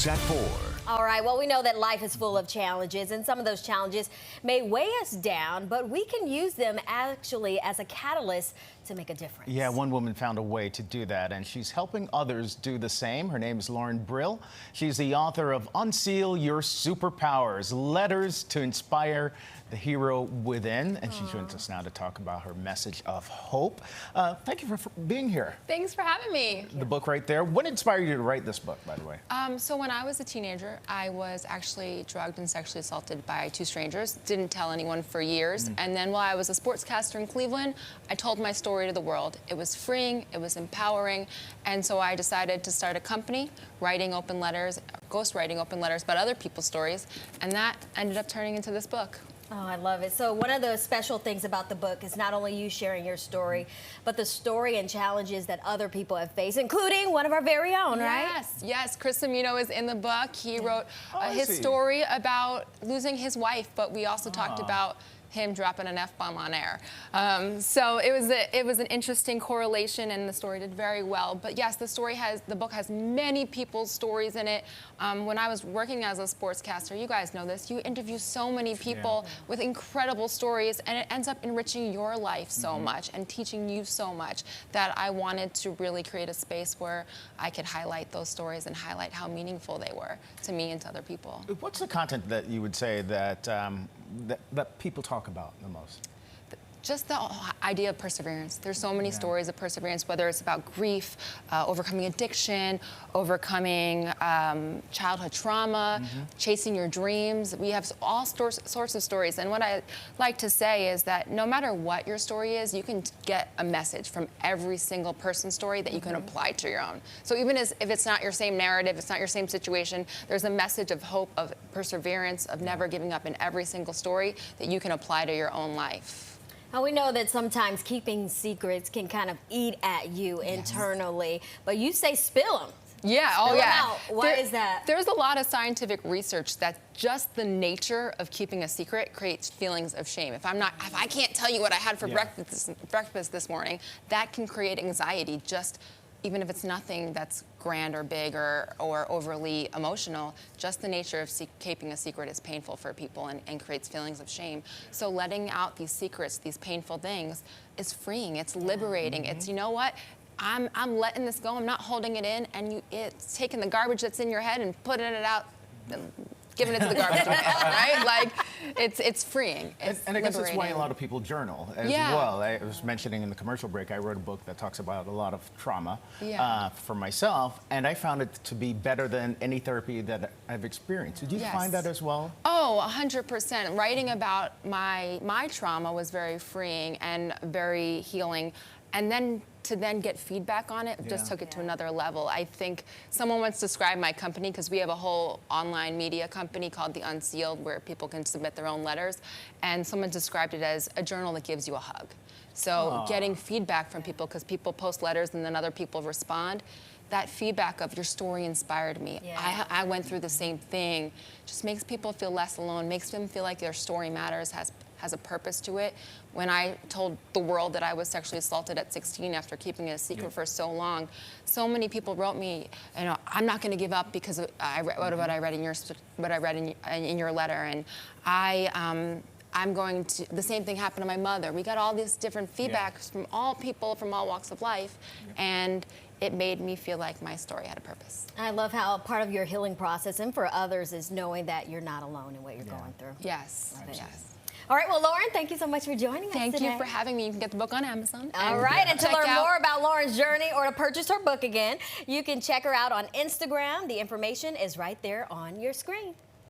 News at 4. All right, well, we know that life is full of challenges, and some of those challenges may weigh us down, but we can use them actually as a catalyst to make a difference. Yeah, one woman found a way to do that, and she's helping others do the same. Her name is Brill. She's the author of Unseal Your Superpowers, Letters to Inspire the Hero Within, and she joins us now to talk about her message of hope. Thank you for being here. Thanks for having me. The book right there. What inspired you to write this book, by the way? So when I was a teenager, I was actually drugged and sexually assaulted by two strangers. Didn't tell anyone for years. And then while I was a sportscaster in Cleveland, I told my story to the world. It was freeing, it was empowering, and so I decided to start a company, writing open letters, ghostwriting open letters about other people's stories, and that ended up turning into this book. Oh, I love it. So one of the special things about the book is not only you sharing your story, but the story and challenges that other people have faced, including one of our very own, right? Yes. Chris Amino is in the book. He wrote his story about losing his wife, but we also talked about him dropping an F-bomb on air. So it was an interesting correlation, and the story did very well. But yes, the book has many people's stories in it. When I was working as a sportscaster, you guys know this, you interview so many people with incredible stories, and it ends up enriching your life so much and teaching you so much that I wanted to really create a space where I could highlight those stories and highlight how meaningful they were to me and to other people. What's the content that you would say that that people talk about the most? Just the idea of perseverance. There's so many stories of perseverance, whether it's about grief, overcoming addiction, overcoming childhood trauma, chasing your dreams. We have all sorts of stories. And what I like to say is that no matter what your story is, you can get a message from every single person's story that you can apply to your own. So even if it's not your same narrative, it's not your same situation, there's a message of hope, of perseverance, of never giving up in every single story that you can apply to your own life. Now, we know that sometimes keeping secrets can kind of eat at you internally, but you say spill them. Yeah, Spill them out. Why is that? There's a lot of scientific research that just the nature of keeping a secret creates feelings of shame. If I can't tell you what I had for breakfast this morning, that can create anxiety, just even if it's nothing that's grand or big or overly emotional. Just the nature of keeping a secret is painful for people and creates feelings of shame. So letting out these secrets, these painful things, is freeing, it's liberating. It's, you know what? I'm letting this go, I'm not holding it in, and it's taking the garbage that's in your head and putting it out, and giving it to the garbage can, right? Like, it's freeing. It's and I guess liberating. that's why a lot of people journal as well. I was mentioning in the commercial break, I wrote a book that talks about a lot of trauma for myself, and I found it to be better than any therapy that I've experienced. Did you find that as well? Oh, 100%. Writing about my trauma was very freeing and very healing. And then to get feedback on it just took it to another level. I think someone once described my company, because we have a whole online media company called The Unsealed, where people can submit their own letters, and someone described it as a journal that gives you a hug. So getting feedback from people, because people post letters and then other people respond, that feedback of your story inspired me. I went through the same thing. Just makes people feel less alone, makes them feel like their story matters, has a purpose to it. When I told the world that I was sexually assaulted at 16 after keeping it a secret for so long, so many people wrote me, you know, I'm not going to give up because what I read in your letter, and I'm going to. The same thing happened to my mother. We got all these different feedbacks from all people from all walks of life, and it made me feel like my story had a purpose. I love how part of your healing process and for others is knowing that you're not alone in what you're going through. Yes. All right, well, Lauren, thank you so much for joining us today. Thank you for having me. You can get the book on Amazon. All right, and to learn more about Lauren's journey or to purchase her book again, you can check her out on Instagram. The information is right there on your screen.